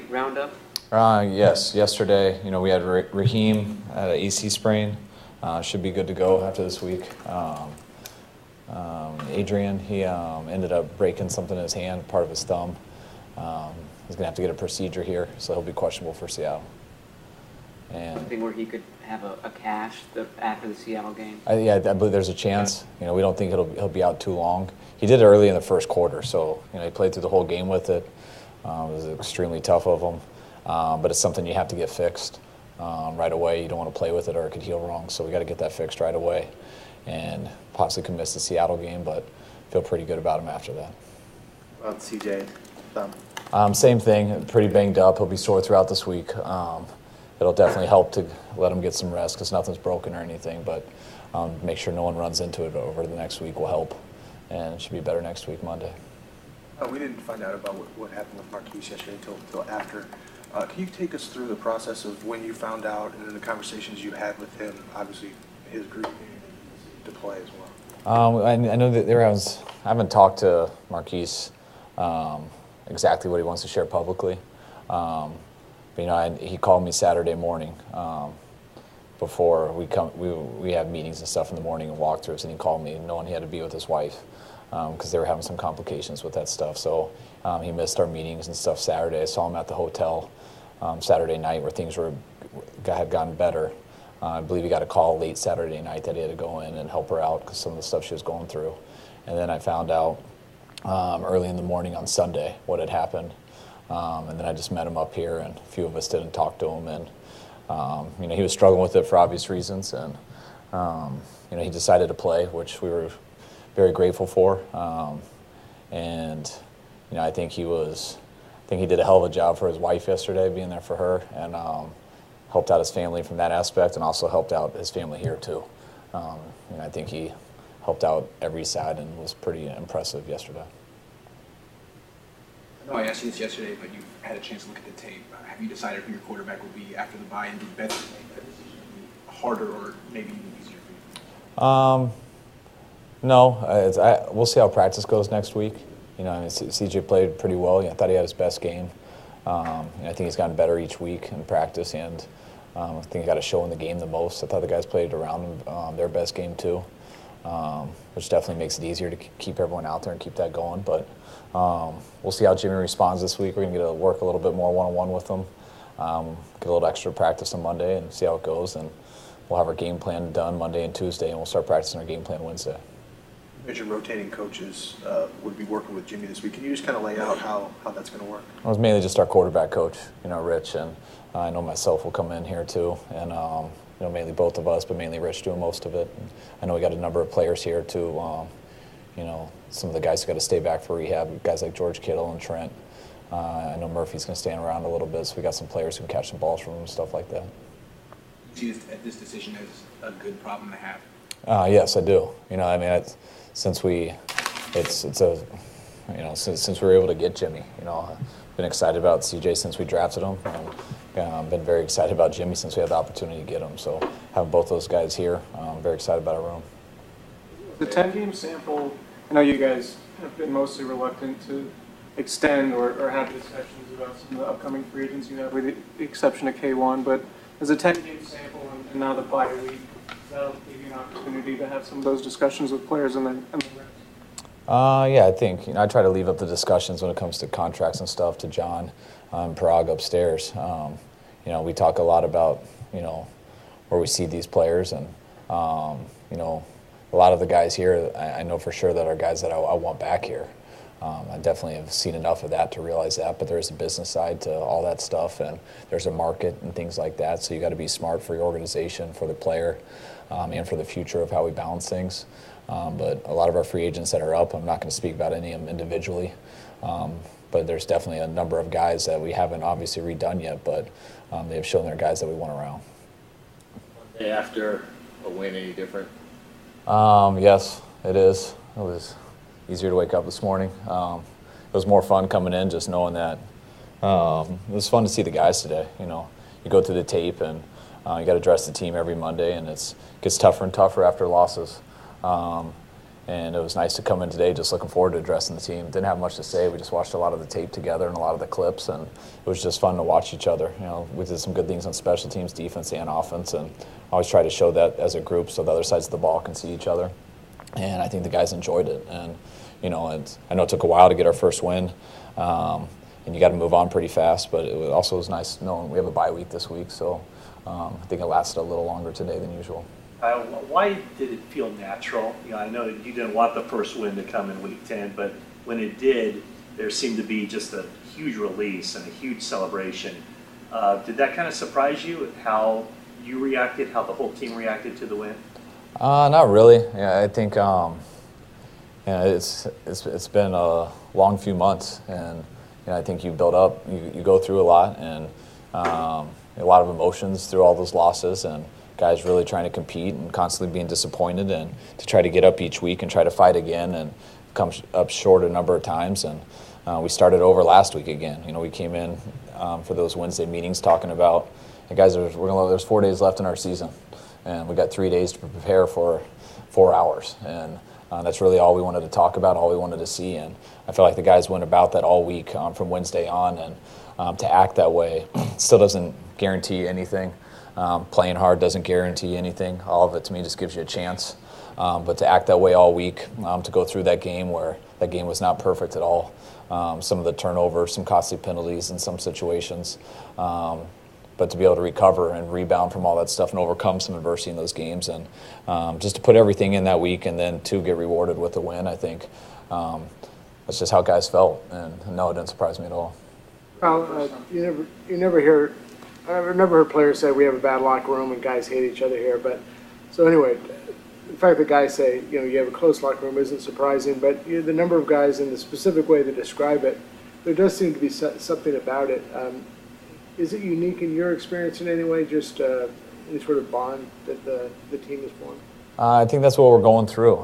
roundup? Yes. Yesterday, we had Raheem at an AC sprain. Should be good to go after this week. Adrian, he ended up breaking something in his hand, part of his thumb. He's going to have to get a procedure here, so he'll be questionable for Seattle. And something where he could have a cash after the Seattle game? I believe there's a chance. We don't think he'll be out too long. He did it early in the first quarter, so he played through the whole game with it. It was extremely tough of him, but it's something you have to get fixed right away. You don't want to play with it or it could heal wrong, so we got to get that fixed right away. And possibly could miss the Seattle game, but feel pretty good about him after that. About CJ thumb? Same thing, pretty banged up. He'll be sore throughout this week. It'll definitely help to let him get some rest because nothing's broken or anything, but make sure no one runs into it over the next week will help, and it should be better next week, Monday. We didn't find out about what happened with Marquise yesterday until after. Can you take us through the process of when you found out and then the conversations you had with him, obviously his group to play as well? I know that I haven't talked to Marquise exactly what he wants to share publicly. But he called me Saturday morning before we have meetings and stuff in the morning and walkthroughs, and he called me knowing he had to be with his wife because they were having some complications with that stuff. So he missed our meetings and stuff Saturday. I saw him at the hotel Saturday night where things had gotten better. I believe he got a call late Saturday night that he had to go in and help her out because some of the stuff she was going through. And then I found out early in the morning on Sunday what had happened. And then I just met him up here, and a few of us didn't talk to him. And he was struggling with it for obvious reasons, and he decided to play, which we were very grateful for. And I think he did a hell of a job for his wife yesterday, being there for her, and helped out his family from that aspect, and also helped out his family here too. I think he helped out every side and was pretty impressive yesterday. I know I asked you this yesterday, but you had a chance to look at the tape. Have you decided who your quarterback will be after the bye, and did Beth make that decision harder or maybe even easier for you? No. We'll see how practice goes next week. CJ played pretty well. I thought he had his best game. I think he's gotten better each week in practice, and I think he got a show in the game the most. I thought the guys played around their best game too, which definitely makes it easier to keep everyone out there and keep that going. But we'll see how Jimmy responds this week. We're going to get to work a little bit more one-on-one with him, get a little extra practice on Monday and see how it goes. And we'll have our game plan done Monday and Tuesday, and we'll start practicing our game plan Wednesday. As your rotating coaches would be working with Jimmy this week, can you just kind of lay out how that's going to work? It was mainly just our quarterback coach, Rich, and I know myself will come in here too, and mainly both of us, but mainly Rich doing most of it. And I know we got a number of players here too. Some of the guys who got to stay back for rehab, guys like George Kittle and Trent. I know Murphy's going to stand around a little bit, so we got some players who can catch some balls from him and stuff like that. Do you see this decision as a good problem to have? Yes, I do. Since we were able to get Jimmy, been excited about CJ since we drafted him, and been very excited about Jimmy since we had the opportunity to get him. So having both those guys here, I'm very excited about our room. The 10-game sample, I know you guys have been mostly reluctant to extend or have discussions about some of the upcoming free agents you have, with the exception of K1, but as a 10-game sample and now the bye week, that'll give you an opportunity to have some of those discussions with players and then I think I try to leave up the discussions when it comes to contracts and stuff to John and Parag upstairs. We talk a lot about where we see these players, and a lot of the guys here I know for sure that are guys that I want back here. I definitely have seen enough of that to realize that, but there's a business side to all that stuff, and there's a market and things like that, so you got to be smart for your organization, for the player, and for the future of how we balance things. But a lot of our free agents that are up, I'm not going to speak about any of them individually, but there's definitely a number of guys that we haven't obviously redone yet, but they have shown they're guys that we want around. Day after a win, any different? Yes, it is. It was easier to wake up this morning. It was more fun coming in, just knowing that it was fun to see the guys today. You go through the tape, and you got to dress the team every Monday, and it gets tougher and tougher after losses. And it was nice to come in today just looking forward to addressing the team. Didn't have much to say. We just watched a lot of the tape together and a lot of the clips, and it was just fun to watch each other. You know, we did some good things on special teams, defense, and offense, and always try to show that as a group so the other sides of the ball can see each other. And I think the guys enjoyed it. And, you know, I know it took a while to get our first win, and you got to move on pretty fast, but it also was nice knowing we have a bye week this week, so I think it lasted a little longer today than usual. Why did it feel natural? You know, I know you didn't want the first win to come in week 10, but when it did, there seemed to be just a huge release and a huge celebration. Did that kind of surprise you, how you reacted, how the whole team reacted to the win? Not really. Yeah, I think it's been a long few months, and I think you build up, you go through a lot, and a lot of emotions through all those losses, and guys really trying to compete and constantly being disappointed, and to try to get up each week and try to fight again, and come up short a number of times. And we started over last week again. You know, we came in for those Wednesday meetings talking about, hey guys, there's 4 days left in our season, and we got 3 days to prepare for 4 hours, and that's really all we wanted to talk about, all we wanted to see. And I feel like the guys went about that all week from Wednesday on, and to act that way still doesn't guarantee anything. Playing hard doesn't guarantee anything. All of it, to me, just gives you a chance. But to act that way all week, to go through that game where that game was not perfect at all, some of the turnovers, some costly penalties in some situations, but to be able to recover and rebound from all that stuff and overcome some adversity in those games, and just to put everything in that week and then to get rewarded with a win, I think that's just how guys felt. And no, it didn't surprise me at all. Well, you never hear. I've never heard players say we have a bad locker room and guys hate each other here. But so anyway, the fact that guys say you have a close locker room isn't surprising. But the number of guys in the specific way they describe it, there does seem to be something about it. Is it unique in your experience in any way? Just any sort of bond that the team has formed? I think that's what we're going through.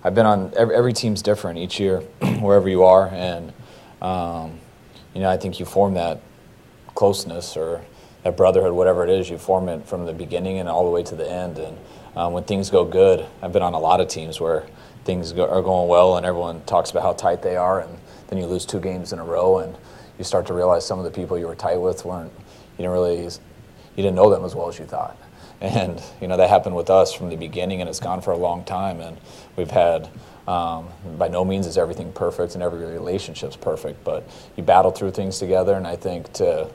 I've been on every team's different each year, wherever you are, and I think you form that closeness or that brotherhood, whatever it is, you form it from the beginning and all the way to the end. And when things go good, I've been on a lot of teams where things are going well and everyone talks about how tight they are, and then you lose 2 games in a row and you start to realize some of the people you were tight with you didn't know them as well as you thought. And that happened with us from the beginning, and it's gone for a long time. And we've had by no means is everything perfect and every relationship's perfect, but you battle through things together. And I think to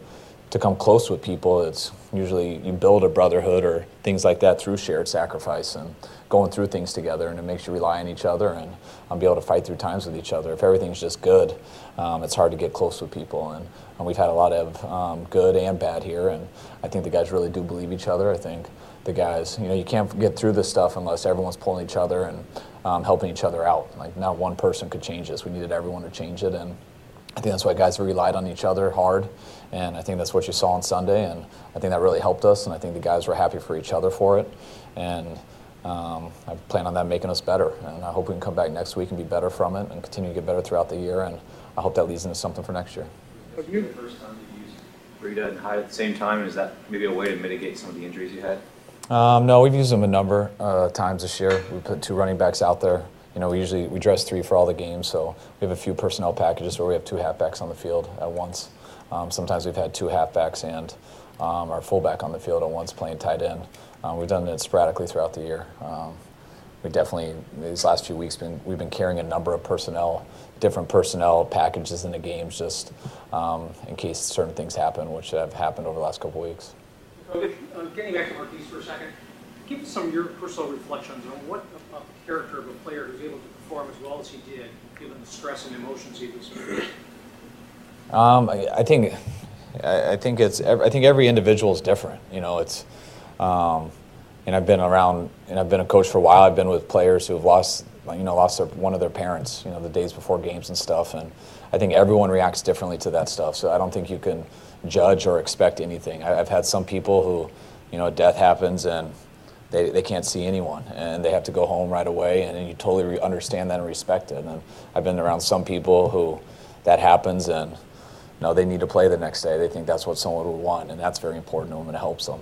come close with people, it's usually you build a brotherhood or things like that through shared sacrifice and going through things together, and it makes you rely on each other and be able to fight through times with each other. If everything's just good, it's hard to get close with people, and we've had a lot of good and bad here, and I think the guys really do believe each other. I think the guys, you can't get through this stuff unless everyone's pulling each other and helping each other out. Like, not one person could change this. We needed everyone to change it, and I think that's why guys have relied on each other hard, and I think that's what you saw on Sunday, and I think that really helped us, and I think the guys were happy for each other for it, and I plan on that making us better, and I hope we can come back next week and be better from it and continue to get better throughout the year, and I hope that leads into something for next year. Have you the first time you used Rita and Hyde at the same time? Is that maybe a way to mitigate some of the injuries you had? No, we've used them a number of times this year. We put 2 running backs out there. We dress 3 for all the games, so we have a few personnel packages where we have 2 halfbacks on the field at once. Sometimes we've had 2 halfbacks and our fullback on the field at once playing tight end. We've done it sporadically throughout the year. We definitely, these last few weeks, we've been carrying a number of different personnel packages in the games, just in case certain things happen, which have happened over the last couple of weeks. Getting back to Marquise for a second, give us some of your personal reflections on what a character of a player who's able to perform as well as he did, given the stress and emotions he was facing. I think every individual is different. And I've been around, and I've been a coach for a while. I've been with players who have lost one of their parents, the days before games and stuff. And I think everyone reacts differently to that stuff. So I don't think you can judge or expect anything. I've had some people who, death happens and they can't see anyone and they have to go home right away, and you totally understand that and respect it. And I've been around some people who that happens and they need to play the next day. They think that's what someone would want, and that's very important to them and it helps them.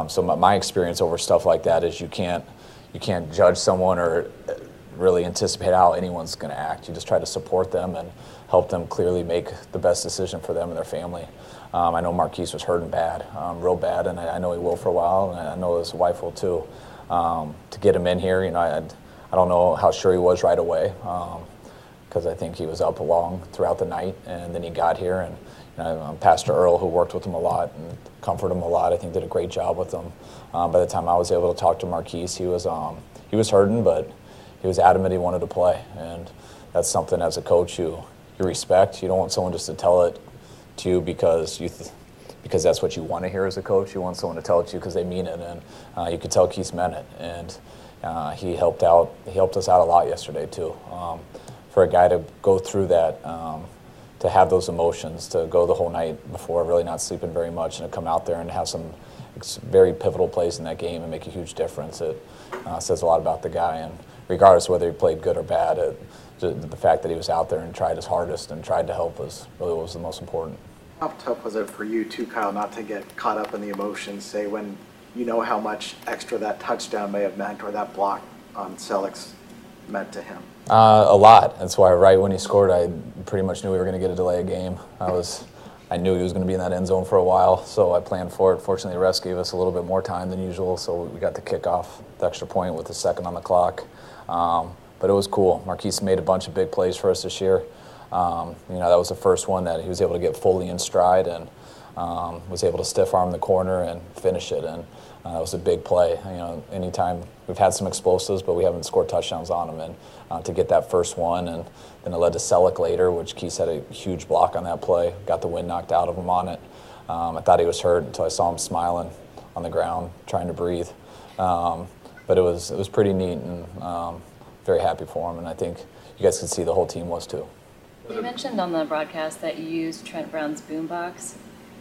So my experience over stuff like that is you can't judge someone or really anticipate how anyone's going to act. You just try to support them and help them clearly make the best decision for them and their family. I know Marquise was hurting bad, real bad, and I know he will for a while, and I know his wife will too. To get him in here, I don't know how sure he was right away, because I think he was up along throughout the night, and then he got here, and Pastor Earl, who worked with him a lot and comforted him a lot, I think did a great job with him. By the time I was able to talk to Marquise, he was hurting, but he was adamant he wanted to play, and that's something as a coach you respect. You don't want someone just to tell it to you because because that's what you want to hear as a coach. You want someone to tell it to you because they mean it, and you could tell Keith meant it, and he helped us out a lot yesterday too. For a guy to go through that, to have those emotions, to go the whole night before really not sleeping very much, and to come out there and have some very pivotal plays in that game and make a huge difference, it says a lot about the guy. And regardless of whether he played good or bad, the fact that he was out there and tried his hardest and tried to help was really what was the most important. How tough was it for you too, Kyle, not to get caught up in the emotions, say when you know how much extra that touchdown may have meant or that block on Selleck's meant to him? A lot. That's why right when he scored, I pretty much knew we were going to get a delay of game. I knew he was going to be in that end zone for a while, so I planned for it. Fortunately, the refs gave us a little bit more time than usual, so we got the kickoff, the extra point with a second on the clock. But it was cool. Marquise made a bunch of big plays for us this year. That was the first one that he was able to get fully in stride and was able to stiff arm the corner and finish it. And that was a big play. Anytime we've had some explosives, but we haven't scored touchdowns on them. And to get that first one, and then it led to Selleck later, which Keith had a huge block on that play. Got the wind knocked out of him on it. I thought he was hurt until I saw him smiling on the ground, trying to breathe. But it was pretty neat, and very happy for him. And I think you guys could see the whole team was too. You mentioned on the broadcast that you used Trent Brown's boombox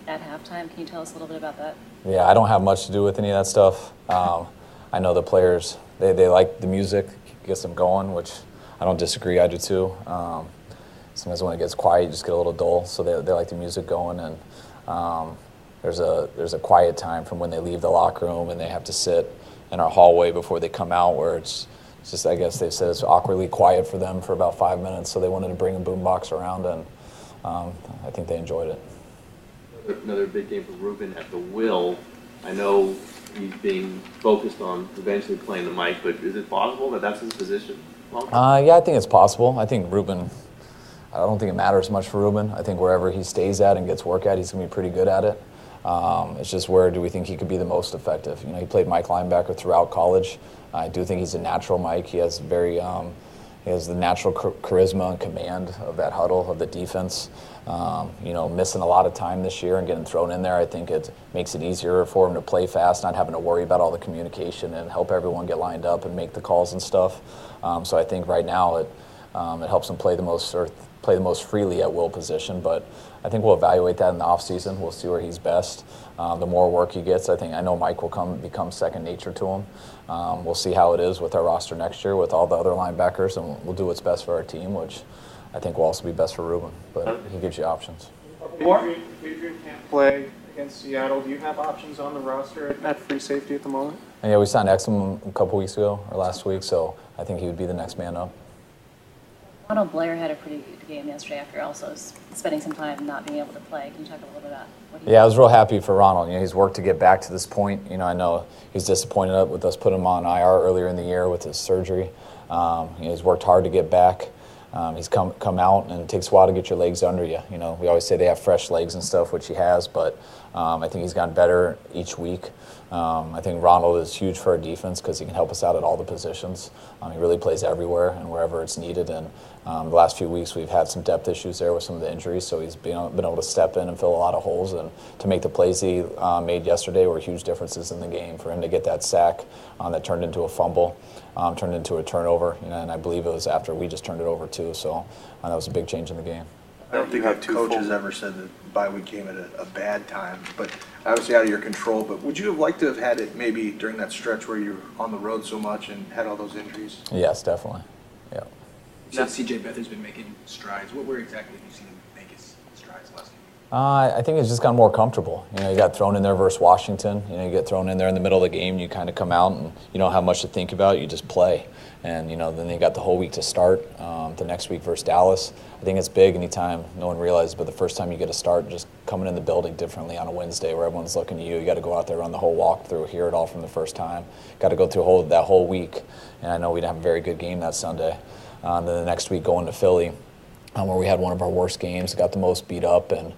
at halftime. Can you tell us a little bit about that? Yeah, I don't have much to do with any of that stuff. I know the players, they like the music, gets them going, which I don't disagree, I do too. Sometimes when it gets quiet, you just get a little dull, so they like the music going. And there's a quiet time from when they leave the locker room and they have to sit in our hallway before they come out, where it's just, I guess they said it's awkwardly quiet for them for about 5 minutes, so they wanted to bring a boombox around, and I think they enjoyed it. Another big game for Ruben at the will. I know he's being focused on eventually playing the mic, but is it possible that that's his position? Yeah, I think it's possible. I think Ruben, I don't think it matters much for Ruben. I think wherever he stays at and gets work at, he's going to be pretty good at it. It's just where do we think he could be the most effective? He played Mike linebacker throughout college. I do think he's a natural Mike. He has he has the natural charisma and command of that huddle of the defense. Missing a lot of time this year and getting thrown in there, I think it makes it easier for him to play fast, not having to worry about all the communication, and help everyone get lined up and make the calls and stuff. So I think right now it helps him play the most freely at will position. But I think we'll evaluate that in the offseason. We'll see where he's best. The more work he gets, I know Mike will become second nature to him. We'll see how it is with our roster next year with all the other linebackers, and we'll do what's best for our team, which I think will also be best for Ruben. But he gives you options. Adrian can't play against Seattle. Do you have options on the roster at free safety at the moment? And yeah, we signed Exum a couple weeks ago, or last week, so I think he would be the next man up. Ronald Blair had a pretty good game yesterday after also spending some time not being able to play. Can you talk a little bit about what he did? Yeah, I was real happy for Ronald. He's worked to get back to this point. I know he's disappointed with us putting him on IR earlier in the year with his surgery. He's worked hard to get back. He's come out, and it takes a while to get your legs under you. We always say they have fresh legs and stuff, which he has, but I think he's gotten better each week. I think Ronald is huge for our defense because he can help us out at all the positions. He really plays everywhere and wherever it's needed. And the last few weeks we've had some depth issues there with some of the injuries, so he's been able to step in and fill a lot of holes. And to make the plays he made yesterday were huge differences in the game. For him to get that sack that turned into a fumble, turned into a turnover, and I believe it was after we just turned it over too. So that was a big change in the game. I don't think a coach has ever said that bye week came at a bad time, but obviously out of your control. But would you have liked to have had it maybe during that stretch where you were on the road so much and had all those injuries? Yes, definitely. Yeah. You said C.J. Beathard's been making strides. Where exactly have you seen him make his strides last game? I think it's just gotten more comfortable. You know, you got thrown in there versus Washington. You know, you get thrown in there in the middle of the game. You kind of come out and you don't have much to think about. You just play. And, you know, then they got the whole week to start. The next week versus Dallas. I think it's big anytime, no one realizes, but the first time you get to start, just coming in the building differently on a Wednesday where everyone's looking at you. You got to go out there, run the whole walkthrough, hear it all from the first time. Got to go through that whole week. And I know we didn't have a very good game that Sunday. Then the next week going to Philly, where we had one of our worst games, got the most beat up, and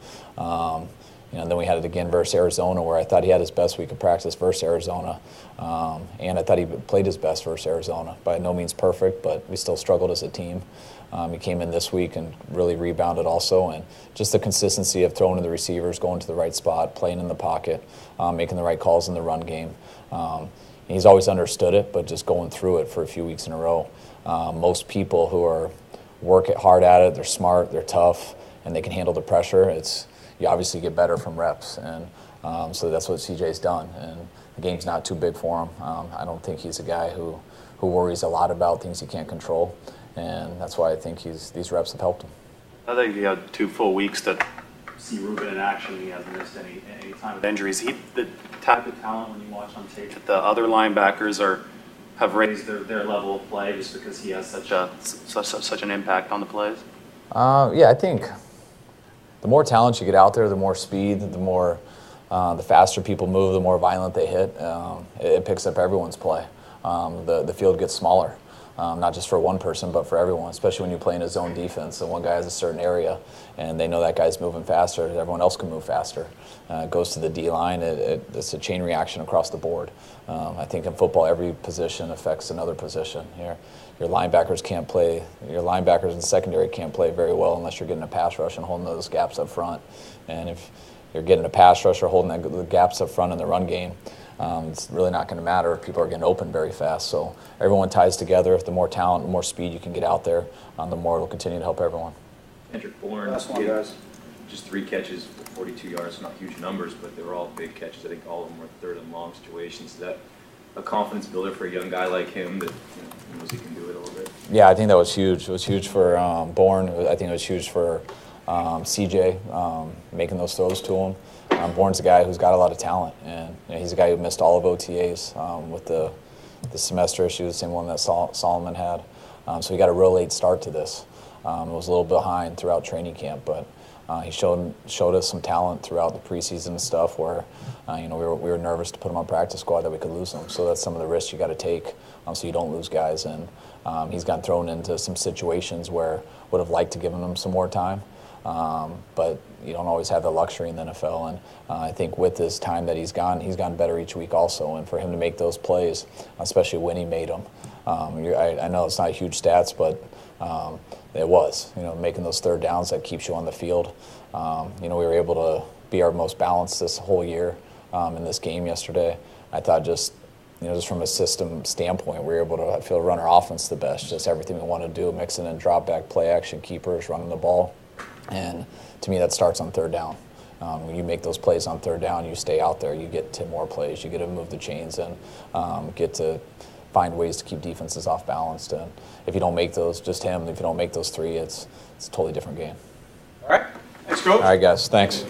you know, then we had it again versus Arizona, where I thought he had his best week of practice versus Arizona, and I thought he played his best versus Arizona. By no means perfect, but we still struggled as a team. He came in this week and really rebounded also, and just the consistency of throwing to the receivers, going to the right spot, playing in the pocket, making the right calls in the run game. He's always understood it, but just going through it for a few weeks in a row. Most people who are work hard at it, they're smart, they're tough, and they can handle the pressure. You obviously get better from reps, and so that's what CJ's done. And the game's not too big for him. I don't think he's a guy who worries a lot about things he can't control, and that's why I think these reps have helped him. I think he had 2 full weeks to see Ruben in action. He hasn't missed any time with injuries. The type of talent when you watch on tape that the other linebackers have raised their level of play just because he has such an impact on the plays. Yeah, I think the more talent you get out there, the more speed, the faster people move, the more violent they hit. It picks up everyone's play. The field gets smaller, not just for one person, but for everyone, especially when you play in a zone defense and one guy has a certain area and they know that guy's moving faster, everyone else can move faster. It goes to the D-line. It's a chain reaction across the board. I think in football, every position affects another position. Your linebackers can't play. Your linebackers in secondary can't play very well unless you're getting a pass rush and holding those gaps up front. And if you're getting a pass rush or holding the gaps up front in the run game, it's really not going to matter if people are getting open very fast. So everyone ties together. The more talent, the more speed you can get out there, the more it will continue to help everyone. Kendrick Bourne, just 3 catches for 42 yards, not huge numbers, but they were all big catches. I think all of them were third and long situations. Is that a confidence builder for a young guy like him that knows he can do it a little bit? Yeah, I think that was huge. It was huge for Bourne. I think it was huge for CJ, making those throws to him. Bourne's a guy who's got a lot of talent, and he's a guy who missed all of OTAs with the semester issue, the same one that Solomon had. So he got a real late start to this. It was a little behind throughout training camp, but he showed us some talent throughout the preseason and stuff where we were nervous to put him on practice squad that we could lose him. So that's some of the risks you got to take so you don't lose guys. And he's gotten thrown into some situations where would have liked to give him some more time. But you don't always have the luxury in the NFL, and I think with this time that he's gotten better each week also, and for him to make those plays, especially when he made them, I know it's not huge stats, but it was, making those third downs that keeps you on the field. We were able to be our most balanced this whole year in this game yesterday. I thought just from a system standpoint, we were able to, I feel, run our offense the best, just everything we want to do, mixing in drop back, play action, keepers, running the ball. And to me, that starts on third down. When you make those plays on third down, you stay out there, you get 10 more plays, you get to move the chains and get to find ways to keep defenses off balance. And if you don't make those, just him, if you don't make those 3, it's a totally different game. All right. Thanks, Coach. All right, guys. Thanks.